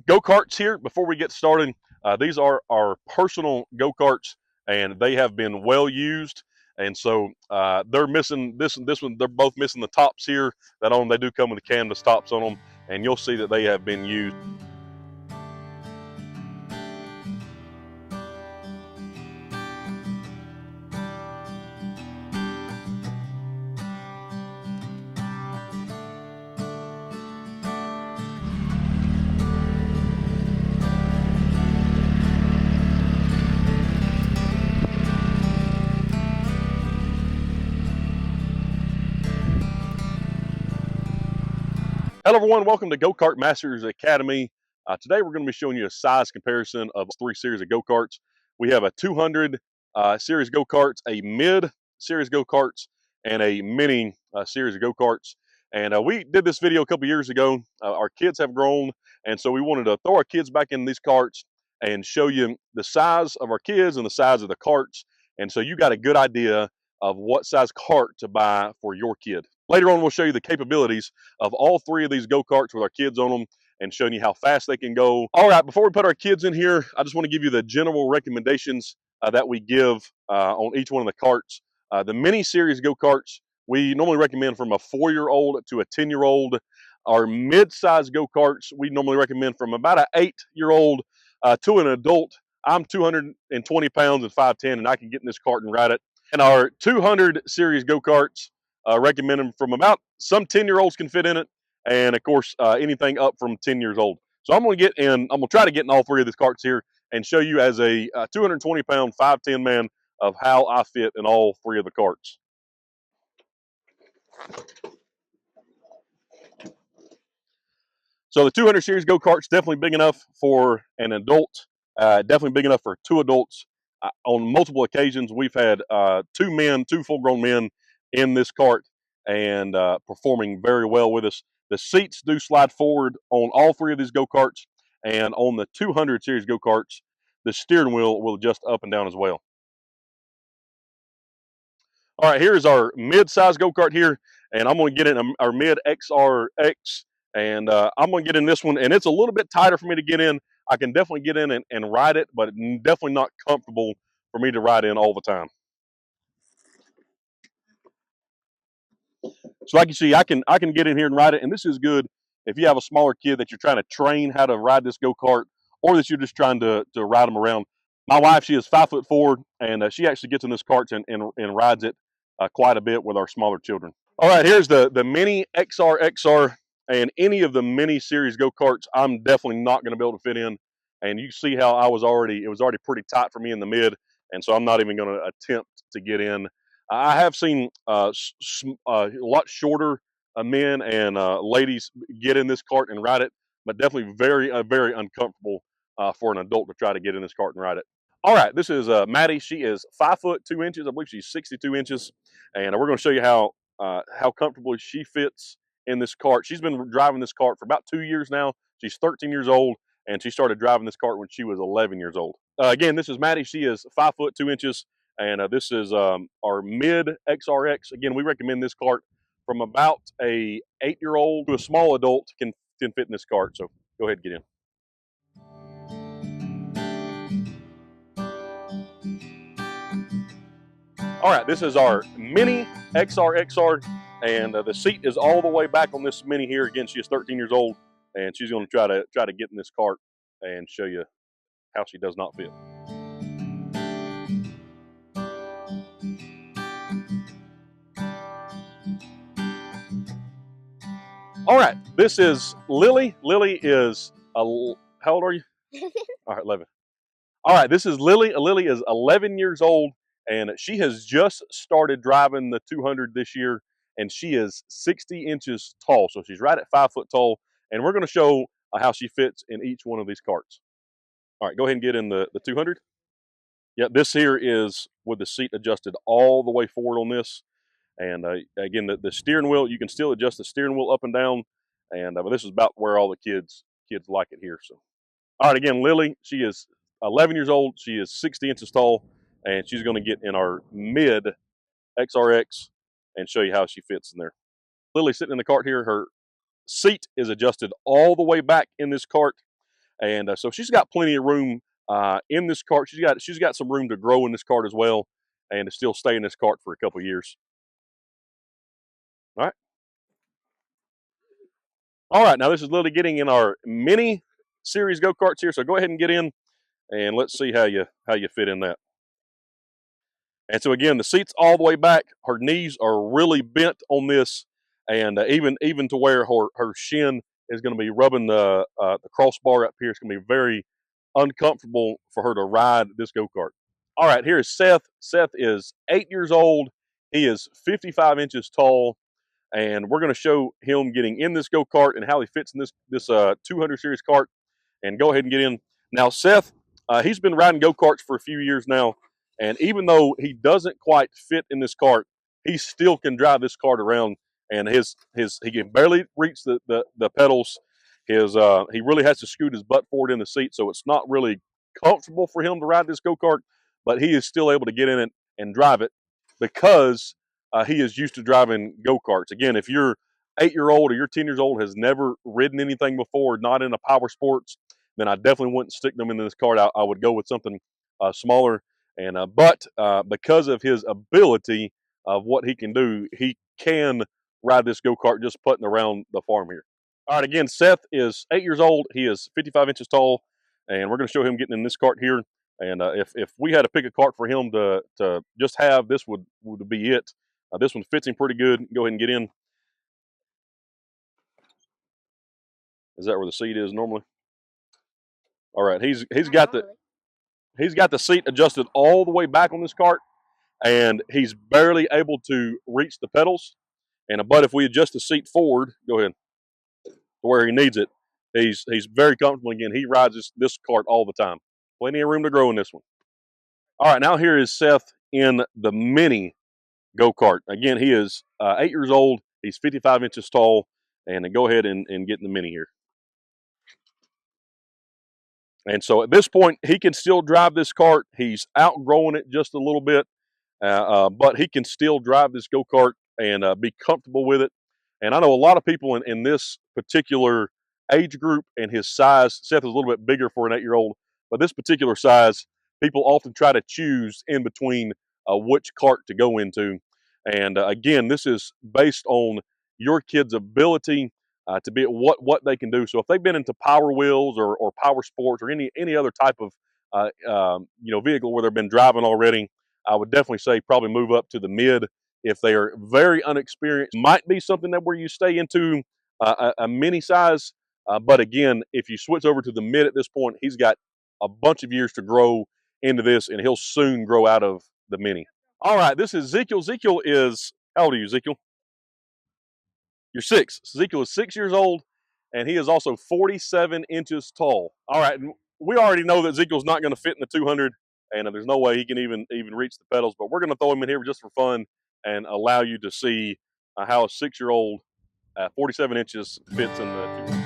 Go-karts here. Before we get started, these are our personal go-karts, and they have been well used. And so they're missing this one. They're both missing the tops here. That on they do come with the canvas tops on them, and you'll see that they have been used. Hello everyone, welcome to Go Kart Masters Academy. Today we're going to be showing you a size comparison of 3 series of go-karts. We have a 200 series go-karts, a mid series go-karts, and a mini series of go-karts. And we did this video a couple years ago. Our kids have grown, and so we wanted to throw our kids back in these karts and show you the size of our kids and the size of the karts. And so you got a good idea of what size kart to buy for your kid. Later on, we'll show you the capabilities of all 3 of these go-karts with our kids on them and showing you how fast they can go. All right, before we put our kids in here, I just want to give you the general recommendations that we give on each one of the karts. The mini series go-karts, we normally recommend from a 4-year-old to a 10-year-old. Our mid-size go-karts, we normally recommend from about an 8-year-old to an adult. I'm 220 pounds and 5'10", and I can get in this kart and ride it. And our 200 series go-karts, recommend them from about some 10-year-olds can fit in it, and of course anything up from 10 years old. So I'm going to try to get in all 3 of these karts here and show you as a 220 pound 5'10" man of how I fit in all 3 of the karts. So the 200 series go-kart's definitely big enough for an adult, definitely big enough for 2 adults. On multiple occasions, we've had 2 full-grown men in this kart and performing very well with us. The seats do slide forward on all 3 of these go-karts, and on the 200 series go-karts, the steering wheel will adjust up and down as well. All right, here's our mid-size go-kart here, and I'm going to get in our mid XRX, and I'm going to get in this one, and it's a little bit tighter for me to get in. I can definitely get in and ride it, but definitely not comfortable for me to ride in all the time. So like you see, I can get in here and ride it, and this is good if you have a smaller kid that you're trying to train how to ride this go-kart, or that you're just trying to ride them around. My wife, she is 5'4", and she actually gets in this kart and rides it quite a bit with our smaller children. All right, here's the Mini XR, and any of the mini series go-karts, I'm definitely not going to be able to fit in. And you see how it was already pretty tight for me in the mid, and so I'm not even going to attempt to get in. I have seen a lot shorter men and ladies get in this kart and ride it, but definitely very uncomfortable for an adult to try to get in this kart and ride it. All right, this is Maddie. She is 5'2". I believe she's 62 inches, and we're going to show you how comfortably she fits in this kart. She's been driving this kart for about 2 years now. She's 13 years old, and she started driving this kart when she was 11 years old. Again, this is Maddie. She is 5'2", and this is our mid XRX. Again, we recommend this kart from about a 8-year-old to a small adult can fit in this kart. So go ahead and get in. All right, this is our Mini XR, and the seat is all the way back on this Mini here. Again, she is 13 years old, and she's going to try to get in this kart and show you how she does not fit. All right, this is Lily. Lily is how old are you? All right, 11. All right, this is Lily. Lily is 11 years old, and she has just started driving the 200 this year, and she is 60 inches tall. So she's right at 5 foot tall, and we're going to show how she fits in each one of these karts. All right, go ahead and get in the 200. Yeah, this here is with the seat adjusted all the way forward on this. And again, the steering wheel, you can still adjust the steering wheel up and down. And but this is about where all the kids like it here. So, all right, again, Lily, she is 11 years old. She is 60 inches tall, and she's going to get in our mid XRX and show you how she fits in there. Lily sitting in the kart here. Her seat is adjusted all the way back in this kart, and so she's got plenty of room in this cart. She's got some room to grow in this cart as well, and to still stay in this cart for a couple years. All right. All right, now this is Lily getting in our mini series go-karts here. So go ahead and get in, and let's see how you fit in that. And so again, the seat's all the way back. Her knees are really bent on this, and even to where her shin is going to be rubbing the crossbar up here. It's going to be very uncomfortable for her to ride this go-kart. All right, here is Seth. Seth is 8 years old. He is 55 inches tall, and we're going to show him getting in this go-kart and how he fits in this 200 series kart. And go ahead and get in. Now, Seth, he's been riding go-karts for a few years now, and even though he doesn't quite fit in this kart, he still can drive this kart around, and he can barely reach the pedals. He really has to scoot his butt forward in the seat, so it's not really comfortable for him to ride this go-kart, but he is still able to get in it and drive it because he is used to driving go-karts. Again, if you're 8 year old or you're 10 years old, has never ridden anything before, not in a power sports, then I definitely wouldn't stick them into this kart. I would go with something smaller. And but because of his ability of what he can do, he can ride this go kart just putting around the farm here. All right, again, Seth is 8 years old. He is 55 inches tall, and we're going to show him getting in this cart here. And if we had to pick a cart for him to just have, this would be it. This one fits him pretty good. Go ahead and get in. Is that where the seat is normally? All right, he's got the seat adjusted all the way back on this cart, and he's barely able to reach the pedals. And but if we adjust the seat forward, go ahead, to where he needs it, he's very comfortable. Again, he rides this cart all the time. Plenty of room to grow in this one. All right, now here is Seth in the mini go kart. Again, he is 8 years old. He's 55 inches tall, and go ahead and get in the mini here. And so at this point, he can still drive this cart. He's outgrowing it just a little bit, but he can still drive this go kart and be comfortable with it. And I know a lot of people in this particular age group and his size. Seth is a little bit bigger for an 8 year old, but this particular size, people often try to choose in between which cart to go into. And again, this is based on your kid's ability to be at what they can do. So if they've been into Power Wheels or Power Sports or any other type of vehicle where they've been driving already, I would definitely say probably move up to the mid. If they are very unexperienced, might be something that where you stay into a mini size. But again, if you switch over to the mid at this point, he's got a bunch of years to grow into this, and he'll soon grow out of the mini. All right, this is Ezekiel. Ezekiel is, how old are you, Ezekiel? You're 6. Ezekiel is 6 years old, and he is also 47 inches tall. All right, and we already know that Ezekiel's not going to fit in the 200, and there's no way he can even reach the pedals. But we're going to throw him in here just for fun and allow you to see how a 6-year-old, 47 inches, fits in the 200.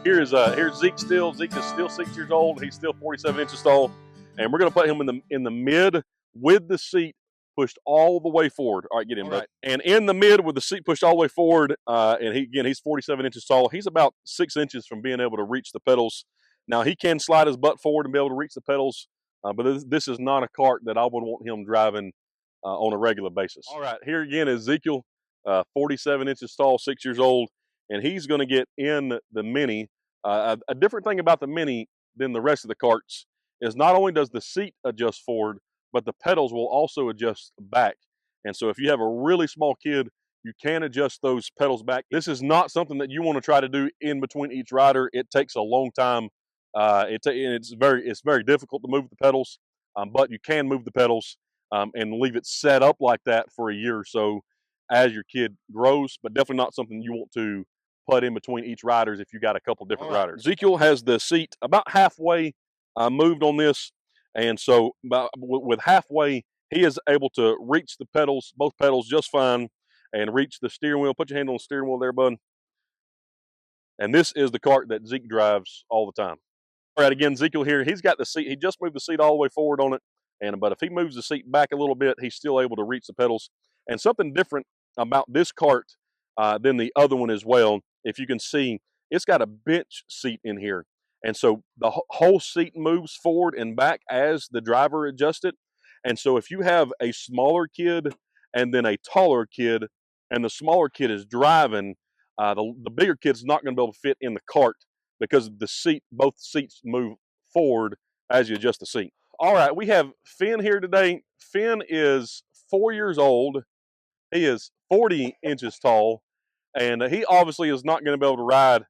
Here's Zeke still. Zeke is still 6 years old. He's still 47 inches tall, and we're going to put him in the mid with the seat pushed all the way forward. All right, get in, bud. Right. And in the mid with the seat pushed all the way forward, and he's 47 inches tall. He's about 6 inches from being able to reach the pedals. Now he can slide his butt forward and be able to reach the pedals, but this is not a cart that I would want him driving on a regular basis. All right, here again is Ezekiel, 47 inches tall, 6 years old, and he's going to get in the mini. A different thing about the mini than the rest of the carts is not only does the seat adjust forward, but the pedals will also adjust back. And so if you have a really small kid, you can adjust those pedals back. This is not something that you want to try to do in between each rider. It takes a long time. It's very difficult to move the pedals, but you can move the pedals and leave it set up like that for a year or so as your kid grows, but definitely not something you want to put in between each riders if you got a couple different riders. Ezekiel has the seat about halfway moved on this, and so with halfway, he is able to reach the pedals, both pedals, just fine, and reach the steering wheel. Put your hand on the steering wheel there, bud. And this is the cart that Zeke drives all the time. All right, again, Ezekiel here. He's got the seat. He just moved the seat all the way forward on it, but if he moves the seat back a little bit, he's still able to reach the pedals. And something different about this cart than the other one as well. If you can see, it's got a bench seat in here, and so the whole seat moves forward and back as the driver adjusts it. And so if you have a smaller kid and then a taller kid, and the smaller kid is driving, the bigger kid's not going to be able to fit in the cart because both seats move forward as you adjust the seat. All right, we have Finn here today. Finn is 4 years old. He is 40 inches tall, and he obviously is not going to be able to ride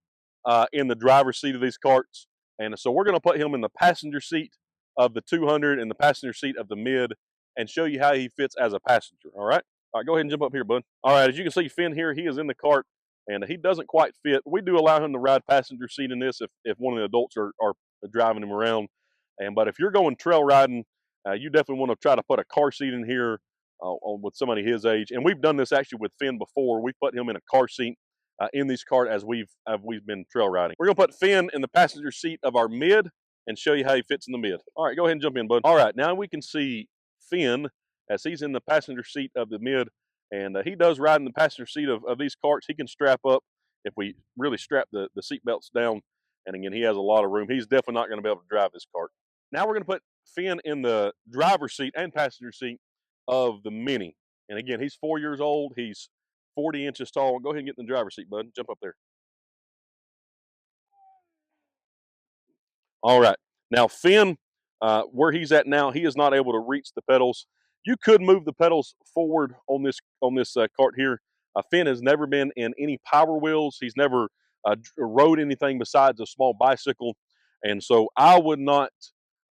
in the driver's seat of these carts. And so we're going to put him in the passenger seat of the 200 and the passenger seat of the mid and show you how he fits as a passenger. All right? All right, go ahead and jump up here, bud. All right, as you can see, Finn here, he is in the cart, and he doesn't quite fit. We do allow him to ride passenger seat in this if one of the adults are driving him around. But if you're going trail riding, you definitely want to try to put a car seat in here with somebody his age. And we've done this actually with Finn before. We put him in a car seat in these cart as we've been trail riding. We're going to put Finn in the passenger seat of our mid and show you how he fits in the mid. All right, go ahead and jump in, bud. All right, now we can see Finn as he's in the passenger seat of the mid, and he does ride in the passenger seat of these carts. He can strap up if we really strap the seat belts down, and again, he has a lot of room. He's definitely not going to be able to drive this cart. Now we're going to put Finn in the driver's seat and passenger seat of the Mini, and again, he's 4 years old. He's 40 inches tall. Go ahead and get in the driver's seat, bud. Jump up there. All right. Now, Finn, where he's at now, he is not able to reach the pedals. You could move the pedals forward on this cart here. Finn has never been in any Power Wheels. He's never rode anything besides a small bicycle, and so I would not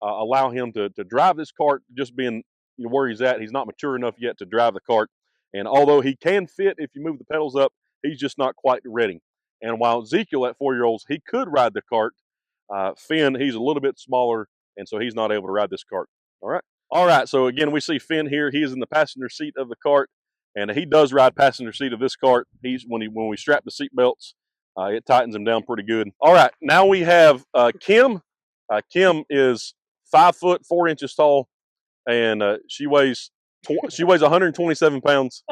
allow him to drive this cart. Just being where he's at, he's not mature enough yet to drive the cart. And although he can fit if you move the pedals up, he's just not quite ready. And while Ezekiel at 4 year olds, he could ride the cart. Finn, he's a little bit smaller, and so he's not able to ride this cart. All right. All right. So again, we see Finn here. He is in the passenger seat of the cart, and he does ride passenger seat of this cart. He's when we strap the seat belts, it tightens him down pretty good. All right. Now we have Kim. Kim is 5'4" tall, and she weighs 127 pounds.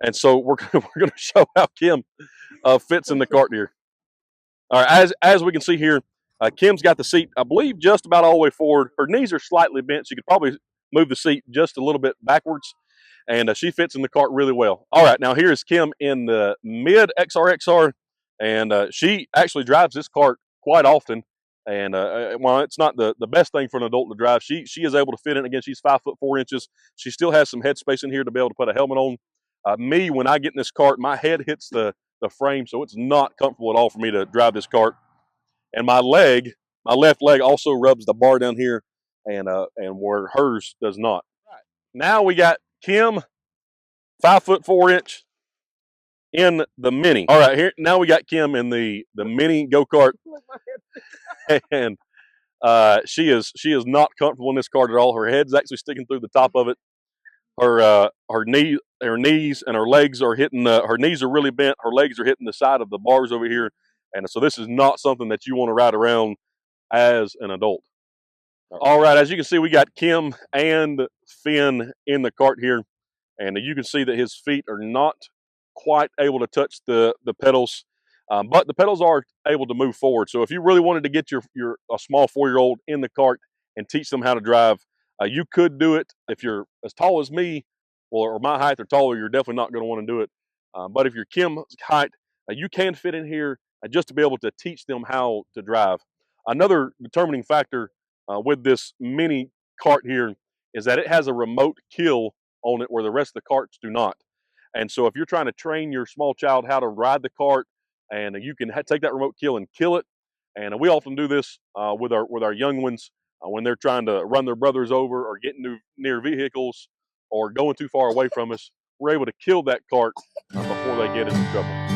And so we're going to show how Kim fits in the cart here. All right, as we can see here, Kim's got the seat, I believe, just about all the way forward. Her knees are slightly bent. She could probably move the seat just a little bit backwards, and she fits in the cart really well. All right, now here's Kim in the mid XRXR, and she actually drives this cart quite often. And while it's not the best thing for an adult to drive, she is able to fit in. Again, she's 5'4". She still has some headspace in here to be able to put a helmet on. Me, when I get in this cart, my head hits the frame, so it's not comfortable at all for me to drive this cart. And my left leg also rubs the bar down here, and where hers does not. Right. Now we got Kim, 5'4" in the Mini. All right, here now we got Kim in the Mini go-kart, and she is not comfortable in this cart at all. Her head's actually sticking through the top of it. Her knees and her legs are hitting her knees are really bent. Her legs are hitting the side of the bars over here, and so this is not something that you want to ride around as an adult. All right, as you can see, we got Kim and Finn in the cart here, and you can see that his feet are not quite able to touch the pedals, but the pedals are able to move forward. So if you really wanted to get a small 4-year-old in the cart and teach them how to drive, you could do it. If you're as tall as me, or my height or taller, you're definitely not going to want to do it. But if you're Kim's height, you can fit in here just to be able to teach them how to drive. Another determining factor with this Mini cart here is that it has a remote kill on it where the rest of the carts do not. And so if you're trying to train your small child how to ride the cart, and you can take that remote kill and kill it, and we often do this with our young ones when they're trying to run their brothers over or getting near vehicles or going too far away from us. We're able to kill that cart before they get into trouble.